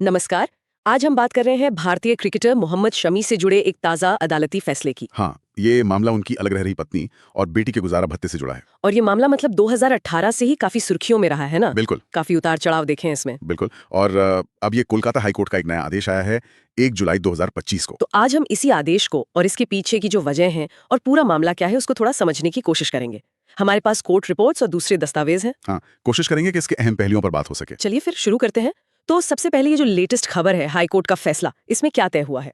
नमस्कार। आज हम बात कर रहे हैं भारतीय क्रिकेटर मोहम्मद शमी से जुड़े एक ताज़ा अदालती फैसले की। हाँ, ये मामला उनकी अलग रह रही पत्नी और बेटी के गुजारा भत्ते से जुड़ा है। और ये मामला मतलब 2018 से ही काफी सुर्खियों में रहा है ना? बिल्कुल। काफी उतार चढ़ाव देखे हैं इसमें। बिल्कुल। और अब ये कोलकाता हाई कोर्ट का एक नया आदेश आया है 1 जुलाई 2025 को। तो आज हम इसी आदेश को और इसके पीछे की जो वजह है और पूरा मामला क्या है उसको थोड़ा समझने की कोशिश करेंगे। हमारे पास कोर्ट रिपोर्ट्स और दूसरे दस्तावेज हैं। हाँ, कोशिश करेंगे कि इसके अहम पहलुओं पर बात हो सके। चलिए फिर शुरू करते हैं। तो सबसे पहले ये जो लेटेस्ट खबर है हाई कोर्ट का फैसला, इसमें क्या तय हुआ है?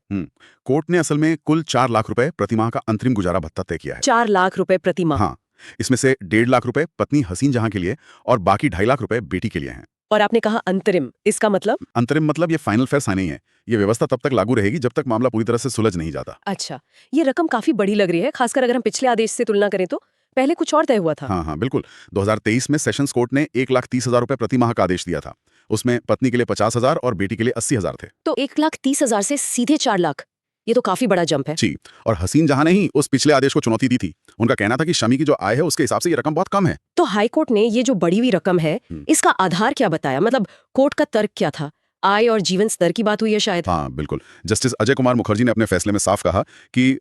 कोर्ट ने असल में कुल 4 लाख रुपए प्रतिमाह का अंतरिम गुजारा भत्ता तय किया है। 4 लाख रुपए प्रति माह। हाँ, इसमें से 1.5 लाख रुपए पत्नी हसीन जहां के लिए और बाकी 2.5 लाख रुपए बेटी के लिए हैं। और आपने कहा अंतरिम, इसका मतलब? अंतरिम मतलब ये फाइनल फैसला नहीं है। ये व्यवस्था तब तक लागू रहेगी जब तक मामला पूरी तरह से सुलझ नहीं जाता। अच्छा, ये रकम काफी बड़ी लग रही है, खासकर अगर हम पिछले आदेश से तुलना करें तो। पहले कुछ और तय हुआ था। हाँ, बिल्कुल। 2023 में सेशंस कोर्ट ने 1,30,000 रुपए प्रति माह का आदेश दिया था। उसमें पत्नी के लिए 50,000 और बेटी के लिए 80,000 थे। तो 1,30,000 से सीधे 4 लाख, ये तो काफी बड़ा जंप है। जी, और हसीन जहां ने ही उस पिछले आदेश को चुनौती दी थी। उनका कहना था कि शमी की जो आय है उसके हिसाब से ये रकम बहुत कम है। तो हाई कोर्ट ने ये जो बढ़ी हुई रकम है, इसका आधार क्या बताया? मतलब कोर्ट का तर्क क्या था? आय और जीवन स्तर की बात हुई है शायद। हाँ, बिल्कुल। जस्टिस अजय कुमार मुखर्जी ने अपने फैसले में साफ कहा कि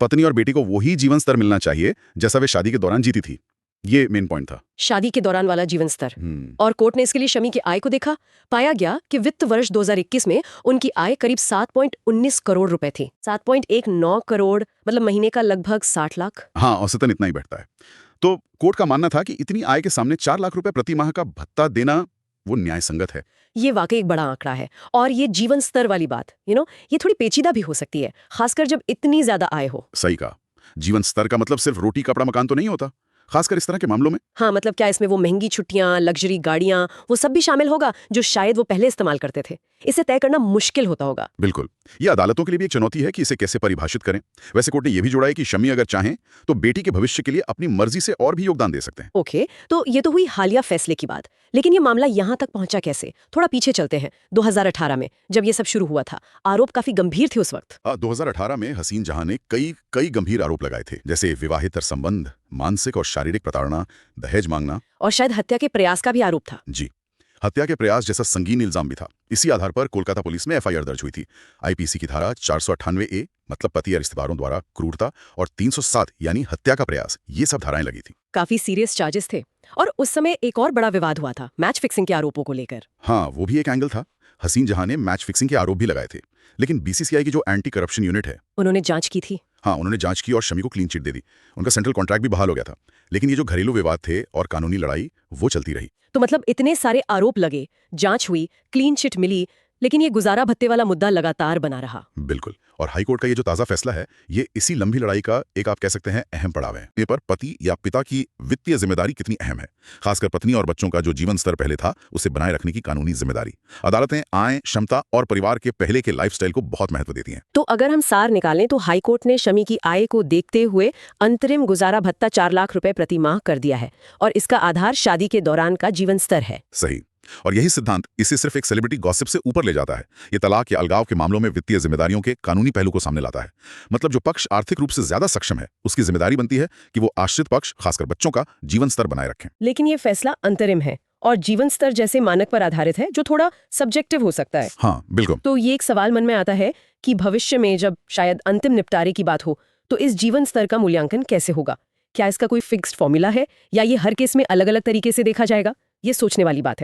पत्नी और बेटी को वही जीवन स्तर मिलना चाहिए जैसा वे शादी के दौरान जीती थी। ये मेन पॉइंट था। शादी के दौरान वाला जीवन स्तर। और कोर्ट ने इसके लिए शमी की आय को देखा। पाया गया कि वित्त वर्ष 2021 में उनकी आय करीब 7.19 करोड़ रुपए थी। 7.19 करोड़ मतलब महीने का लगभग 60 लाख। हाँ, औसतन इतना ही बैठता है। तो कोर्ट का मानना था कि इतनी आय के सामने 4 लाख रुपए प्रति माह का भत्ता देना वो न्याय संगत है। ये वाकई एक बड़ा आंकड़ा है। और ये जीवन स्तर वाली बात, ये थोड़ी पेचीदा भी हो सकती है, खासकर जब इतनी ज्यादा आय हो। सही कहा। जीवन स्तर का मतलब सिर्फ रोटी कपड़ा मकान तो नहीं होता, खासकर इस तरह के मामलों में। हाँ, मतलब क्या इसमें वो महंगी छुट्टियां, लग्जरी गाड़ियां, वो सब भी शामिल होगा जो शायद वो पहले इस्तेमाल करते थे? इसे तय करना मुश्किल होता होगा। बिल्कुल। ये अदालतों के लिए भी एक चुनौती है कि इसे कैसे परिभाषित करें। वैसे कोर्ट ने यह भी जोड़ा है कि शमी अगर चाहें तो बेटी के भविष्य के लिए अपनी मर्जी से और भी योगदान दे सकते हैं। ओके, तो ये तो हुई हालिया फैसले की बात, लेकिन ये मामला यहाँ तक पहुंचा कैसे? थोड़ा पीछे चलते हैं। 2018 में जब ये सब शुरू हुआ था, आरोप काफी गंभीर थे उस वक्त। 2018 में हसीन जहां ने कई गंभीर आरोप लगाए थे, जैसे विवाहेतर संबंध, मानसिक और शारीरिक प्रताड़ना, दहेज मांगना और शायद हत्या के प्रयास का भी आरोप था। जी, हत्या के प्रयास जैसा संगीन इल्जाम भी था। इसी आधार पर कोलकाता पुलिस में एफआईआर दर्ज हुई थी। आईपीसी की धारा 498 ए मतलब पति या रिश्तेदारों द्वारा क्रूरता और 307 यानी हत्या का प्रयास, ये सब धाराएं लगी थी। काफी सीरियस चार्जेस थे। और उस समय एक और बड़ा विवाद हुआ था मैच फिक्सिंग के आरोपों को लेकर। हाँ, वो भी एक एंगल था। हसीन जहां ने मैच फिक्सिंग के आरोप भी लगाए थे, लेकिन बीसीसीआई की जो एंटी करप्शन यूनिट है, उन्होंने जांच की थी। हाँ, उन्होंने जांच की और शमी को क्लीन चिट दे दी। उनका सेंट्रल कॉन्ट्रैक्ट भी बहाल हो गया था। लेकिन ये जो घरेलू विवाद थे और कानूनी लड़ाई, वो चलती रही। तो मतलब इतने सारे आरोप लगे, जांच हुई, क्लीन चिट मिली, लेकिन ये गुजारा भत्ते वाला मुद्दा लगातार बना रहा। बिल्कुल। और हाईकोर्ट का ये जो ताज़ा फैसला है, ये इसी लंबी लड़ाई का एक आप कह सकते हैं अहम पड़ाव है। ये पर पति या पिता की वित्तीय जिम्मेदारी कितनी अहम है, खासकर पत्नी और बच्चों का जो जीवन स्तर पहले था उसे बनाए रखने की कानूनी जिम्मेदारी। अदालतें आय, क्षमता और परिवार के पहले के लाइफस्टाइल को बहुत महत्व देती हैं। तो अगर हम सार निकालें तो हाईकोर्ट ने शमी की आय को देखते हुए अंतरिम गुजारा भत्ता 4 लाख रुपए प्रति माह कर दिया है और इसका आधार शादी के दौरान का जीवन स्तर है। सही। और यही सिद्धांत इसे सिर्फ एक सेलिब्रिटी गॉसिप से ऊपर ले जाता है। ये तलाक या अलगाव के मामलों में वित्तीय जिम्मेदारियों के कानूनी पहलू को सामने लाता है। मतलब जो पक्ष आर्थिक रूप से ज्यादा सक्षम है, उसकी जिम्मेदारी बनती है कि वो आश्रित पक्ष, खासकर बच्चों का जीवन स्तर बनाए रखें। लेकिन ये फैसला अंतरिम है और जीवन स्तर जैसे मानक पर आधारित है, जो थोड़ा सब्जेक्टिव हो सकता है। हाँ, बिल्कुल। तो ये एक सवाल मन में आता है कि भविष्य में जब शायद अंतिम निपटारे की बात हो तो इस जीवन स्तर का मूल्यांकन कैसे होगा? क्या इसका कोई फिक्स्ड फॉर्मूला है या ये हर केस में अलग अलग तरीके से देखा जाएगा? ये सोचने वाली बात है।